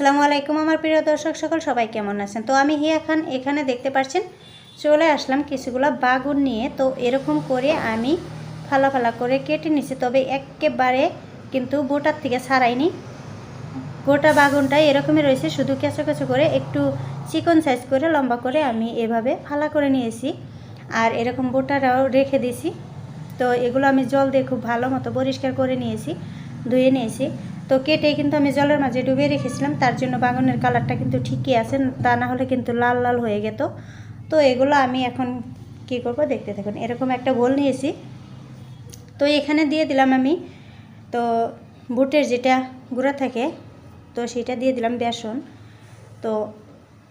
আসসালামু আলাইকুম আমার প্রিয় দর্শক সকল সবাই কেমন আছেন। তো আমি হিয়া খান এখানে দেখতে পাচ্ছেন চলে আসলাম কিছুগুলো বাগুন নিয়ে। তো এরকম করে আমি ফালা ফালা করে কেটে নিছি, তবে একেবারে কিন্তু বোটার থেকে ছাড়াইনি। গোটা বাগুনটাই এরকমই রয়েছে, শুধু কেঁচো কেঁচো করে একটু চিকন সাইজ করে লম্বা করে আমি এভাবে ফালা করে নিয়েছি, আর এরকম বোটাটাও রেখে দিয়েছি। তো এগুলো আমি জল দিয়ে খুব ভালো মতো পরিষ্কার করে নিয়েছি, ধুয়ে নিয়েছি। তো কেটে কিন্তু আমি জলের মাঝে ডুবিয়ে রেখেছিলাম, তার জন্য বাগুনের কালারটা কিন্তু ঠিকই আছে, তা না হলে কিন্তু লাল লাল হয়ে যেত। তো এগুলো আমি এখন কি করব দেখতে থাকুন। এরকম একটা বোল নিয়েছি, তো এখানে দিয়ে দিলাম আমি তো বুটের যেটা গুঁড়া থাকে, তো সেটা দিয়ে দিলাম বেসন। তো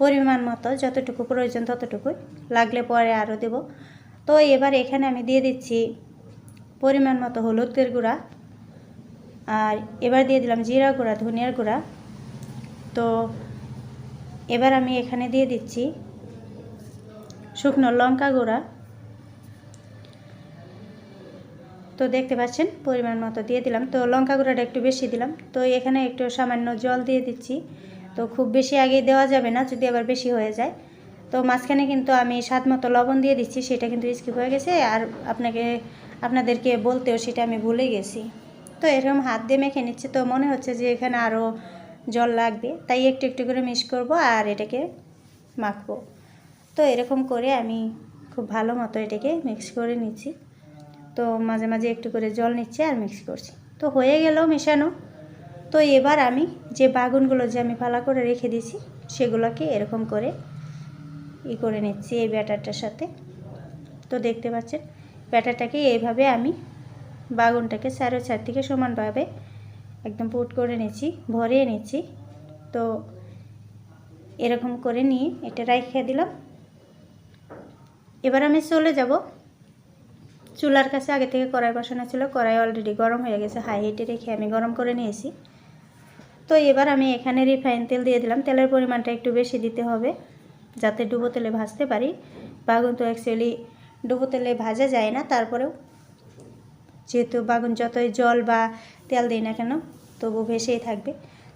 পরিমাণ মতো যতটুকু প্রয়োজন ততটুকু, লাগলে পরে আরও দেব। তো এবার এখানে আমি দিয়ে দিচ্ছি পরিমাণ মতো হলুদের গুঁড়া, আর এবার দিয়ে দিলাম জিরা গুঁড়া, ধনিয়ার গুঁড়া। তো এবার আমি এখানে দিয়ে দিচ্ছি শুকনো লঙ্কা গুঁড়া। তো দেখতে পাচ্ছেন পরিমাণ মতো দিয়ে দিলাম। তো লঙ্কা গুঁড়াটা একটু বেশি দিলাম। তো এখানে একটু সামান্য জল দিয়ে দিচ্ছি। তো খুব বেশি আগে দেওয়া যাবে না, যদি আবার বেশি হয়ে যায়। তো মাঝখানে কিন্তু আমি স্বাদ মতো লবণ দিয়ে দিচ্ছি, সেটা কিন্তু স্কিপ হয়ে গেছে, আর আপনাদেরকে বলতেও সেটা আমি ভুলে গেছি। তো এরকম হাত দিয়ে মেখে নিচ্ছি। তো মনে হচ্ছে যে এখানে আরও জল লাগবে, তাই একটু একটু করে মিক্স করব আর এটাকে মাখবো। তো এরকম করে আমি খুব ভালো মতো এটাকে মিক্স করে নিচ্ছি। তো মাঝে মাঝে একটু করে জল নিচ্ছি আর মিক্স করছি। তো হয়ে গেল মেশানো। তো এবার আমি যে বাগুনগুলো যে আমি ফালা করে রেখে দিয়েছি সেগুলোকে এরকম করে করে নিচ্ছি এই ব্যাটারটার সাথে। তো দেখতে পাচ্ছেন ব্যাটারটাকে এইভাবে আমি বাগুনটাকে চার থেকে সমানভাবে একদম পুট করে নিচ্ছি, ভরিয়ে নিচ্ছি। তো এরকম করে নিয়ে এটা রেখে দিলাম। এবার আমি চলে যাব চুলার কাছে। আগে থেকে কড়াই বসানো ছিল, কড়াই অলরেডি গরম হয়ে গেছে, হাই হিটে রেখে আমি গরম করে নিয়েছি। তো এবার আমি এখানে রিফাইন তেল দিয়ে দিলাম। তেলের পরিমাণটা একটু বেশি দিতে হবে, যাতে ডুবো তেলে ভাজতে পারি। বাগুন তো অ্যাকচুয়ালি ডুবো তেলে ভাজা যায় না, তারপরেও যেহেতু বাগুন যতই জল বা তেল দিই না কেন তবু ভেসেই থাকবে,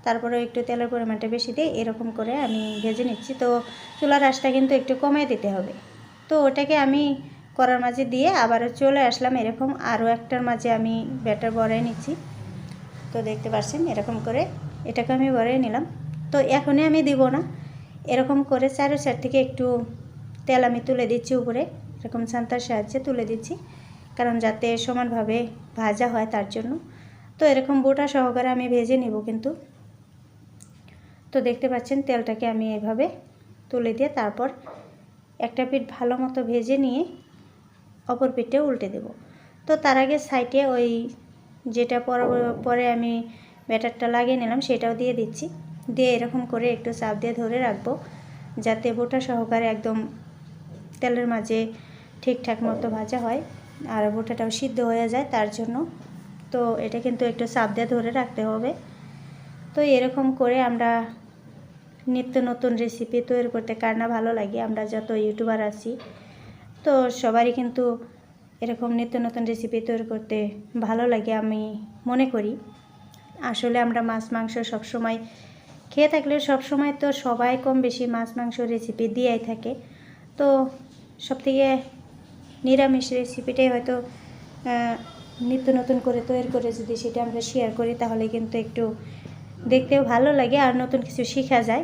তারপরেও একটু তেলের পরিমাণটা বেশি দিয়ে এরকম করে আমি ভেজে নিচ্ছি। তো চুলার আঁচটা কিন্তু একটু কমিয়ে দিতে হবে। তো ওটাকে আমি কড়ার মাঝে দিয়ে আবারও চলে আসলাম এরকম আরও একটার মাঝে আমি ব্যাটার ভরে নিচ্ছি। তো দেখতে পাচ্ছেন এরকম করে এটাকে আমি ভরে নিলাম। তো এখনই আমি দিব না, এরকম করে চারো সাইড থেকে একটু তেল আমি তুলে দিচ্ছি উপরে, এরকম ছান্তার সাহায্যে তুলে দিচ্ছি, কারণ যাতে সমানভাবে ভাজা হয় তার জন্য। তো এরকম বোটা সহকারে আমি ভেজে নিব কিন্তু। তো দেখতে পাচ্ছেন তেলটাকে আমি এভাবে তুলে দিয়ে তারপর একটা পিঠ ভালো মতো ভেজে নিয়ে অপর পিঠে উল্টে দেব। তো তার আগে সাইডে ওই যেটা পরে আমি ব্যাটারটা লাগিয়ে নিলাম সেটাও দিয়ে দিচ্ছি, দিয়ে এরকম করে একটু চাপ দিয়ে ধরে রাখবো, যাতে বোটা সহকারে একদম তেলের মাঝে ঠিকঠাক মতো ভাজা হয় আর বোটাটাও সিদ্ধ হয়ে যায় তার জন্য। তো এটা কিন্তু একটু চাপ দিয়ে ধরে রাখতে হবে। তো এরকম করে আমরা নিত্য নতুন রেসিপি তৈরি করতে কার না ভালো লাগে, আমরা যত ইউটিউবার আছি তো সবারই কিন্তু এরকম নিত্য নতুন রেসিপি তৈরি করতে ভালো লাগে আমি মনে করি। আসলে আমরা মাছ মাংস সবসময় খেয়ে থাকলেও সবসময় তো সবাই কম বেশি মাছ মাংস রেসিপি দিয়েই থাকে। তো সবথেকে নিরামিষ রেসিপিটাই হয়তো নিত্য নতুন করে তৈরি করে যদি সেটা আমরা শেয়ার করি তাহলে কিন্তু একটু দেখতেও ভালো লাগে আর নতুন কিছু শেখা যায়।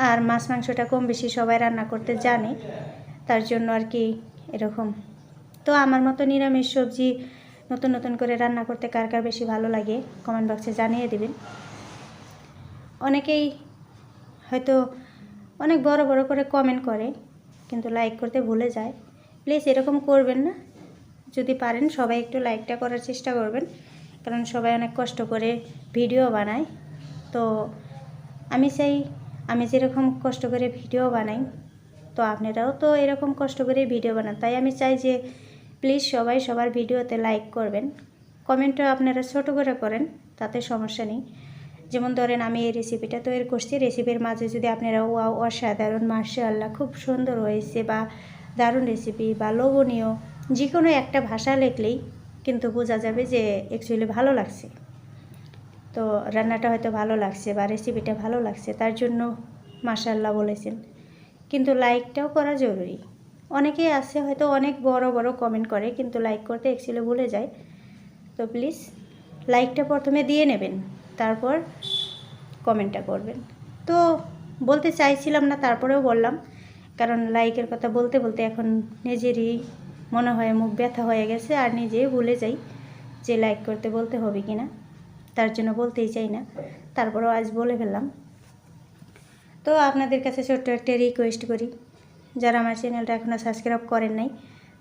আর মাছ মাংসটা কম বেশি সবাই রান্না করতে জানে, তার জন্য আর কি এরকম। তো আমার মতো নিরামিষ সবজি নতুন নতুন করে রান্না করতে কার কার বেশি ভালো লাগে কমেন্ট বক্সে জানিয়ে দেবেন। অনেকেই হয়তো অনেক বড় বড় করে কমেন্ট করে কিন্তু লাইক করতে ভুলে যায়। প্লিজ এরকম করবেন না, যদি পারেন সবাই একটু লাইকটা করার চেষ্টা করবেন, কারণ সবাই অনেক কষ্ট করে ভিডিও বানায়। তো আমি চাই আমি যেরকম কষ্ট করে ভিডিও বানাই তো আপনারাও তো এরকম কষ্ট করে ভিডিও বানান, তাই আমি চাই যে প্লিজ সবাই সবার ভিডিওতে লাইক করবেন। কমেন্টও আপনারা ছোটো করে করেন, তাতে সমস্যা নেই। যেমন ধরেন আমি এই রেসিপিটা তৈরি করছি, রেসিপির মাঝে যদি আপনারা ওয়াও অসাধারণ মাশাআল্লাহ খুব সুন্দর হয়েছে বা দারুণ রেসিপি বা লোভনীয় যে কোনো একটা ভাষা লিখলেই কিন্তু বোঝা যাবে যে অ্যাকচুয়ালি ভালো লাগছে। তো তো রান্নাটা হয়তো ভালো লাগছে বা রেসিপিটা ভালো লাগছে, তার জন্য মাশাআল্লাহ বলেছেন। কিন্তু লাইকটাও করা জরুরি। অনেকেই আছে হয়তো অনেক বড় বড় কমেন্ট করে, কিন্তু লাইক করতে অ্যাকচুয়ালি ভুলে যায়। তো প্লিজ লাইকটা প্রথমে দিয়ে নেবেন, তারপর কমেন্টটা করবেন। তো বলতে চাইছিলাম না, তারপরেও বললাম, কারণ লাইকের কথা বলতে বলতে এখন নিজেরই মনে হয় মুখ ব্যথা হয়ে গেছে, আর নিজেই ভুলে যাই যে লাইক করতে বলতে হবে কি না, তার জন্য বলতেই চাই না, তারপরেও আজ বলে ফেললাম। তো আপনাদের কাছে ছোট্ট একটা রিকোয়েস্ট করি, যারা আমার চ্যানেলটা এখনও সাবস্ক্রাইব করেন নাই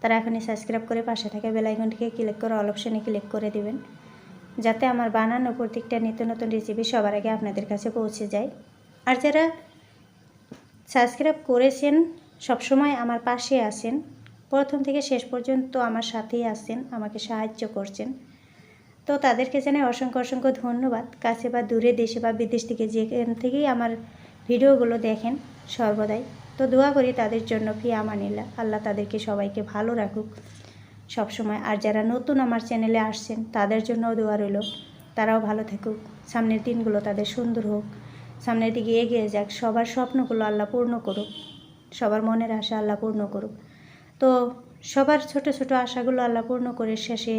তারা এখনই সাবস্ক্রাইব করে পাশে থাকা বেল আইকনটিকে ক্লিক করে অল অপশানে ক্লিক করে দেবেন, যাতে আমার বানানো প্রত্যেকটা নিত্য নতুন রেসিপি সবার আগে আপনাদের কাছে পৌঁছে যায়। আর যারা সাবস্ক্রাইব করেছেন, সবসময় আমার পাশে আছেন, প্রথম থেকে শেষ পর্যন্ত আমার সাথেই আছেন, আমাকে সাহায্য করছেন, তো তাদেরকে জানাই অসংখ্য অসংখ্য ধন্যবাদ। কাছে বা দূরে, দেশে বা বিদেশ থেকে যেখান থেকেই আমার ভিডিওগুলো দেখেন সর্বদাই, তো দোয়া করি তাদের জন্য, ফি আমানিল্লাহ, আল্লাহ তাদেরকে সবাইকে ভালো রাখুক সবসময়। আর যারা নতুন আমার চ্যানেলে আসছেন তাদের জন্যও দোয়া রইল, তারাও ভালো থাকুক, সামনের দিনগুলো তাদের সুন্দর হোক, সামনের দিকে এগিয়ে যাক, সবার স্বপ্নগুলো আল্লাহ পূর্ণ করুক, সবার মনের আশা আল্লাহ পূর্ণ করুক। তো সবার ছোট ছোট আশাগুলো আল্লাহ পূর্ণ করে শেষে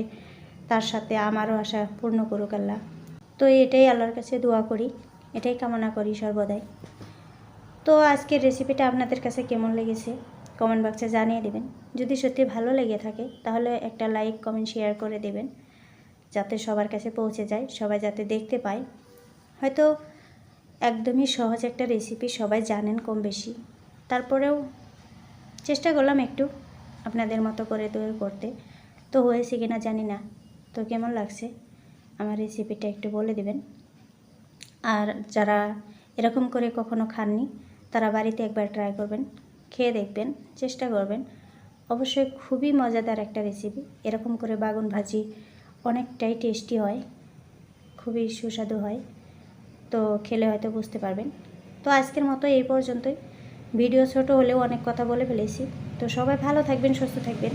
তার সাথে আমারও আশা পূর্ণ করুক আল্লাহ। তো এটাই আল্লাহর কাছে দোয়া করি, এটাই কামনা করি সর্বদাই। তো আজকের রেসিপিটা আপনাদের কাছে কেমন লেগেছে কমেন্ট বক্সে জানিয়ে দেবেন। যদি সত্যি ভালো লেগে থাকে তাহলে একটা লাইক কমেন্ট শেয়ার করে দেবেন, যাতে সবার কাছে পৌঁছে যায়, সবাই যাতে দেখতে পায়। হয়তো একদমই সহজ একটা রেসিপি, সবাই জানেন কম বেশি, তারপরেও চেষ্টা করলাম একটু আপনাদের মতো করে তৈরি করতে। তো হয়েছে কিনা জানি না, তো কেমন লাগছে আমার রেসিপিটা একটু বলে দেবেন। আর যারা এরকম করে কখনো খাননি তারা বাড়িতে একবার ট্রাই করবেন, খেয়ে দেখবেন, চেষ্টা করবেন, অবশ্যই খুবই মজাদার একটা রেসিপি। এরকম করে বাগুন ভাজি অনেকটাই টেস্টি হয়, খুবই সুস্বাদু হয়, তো খেলে হয়তো বুঝতে পারবেন। তো আজকের মতো এই পর্যন্তই, ভিডিও ছোট হলেও অনেক কথা বলে ফেলেছি। তো সবাই ভালো থাকবেন, সুস্থ থাকবেন,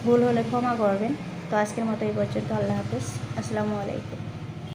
ভুল হলে ক্ষমা করবেন। তো আজকের মতো এই পর্যন্ত, আল্লাহ হাফেজ, আসসালামু আলাইকুম।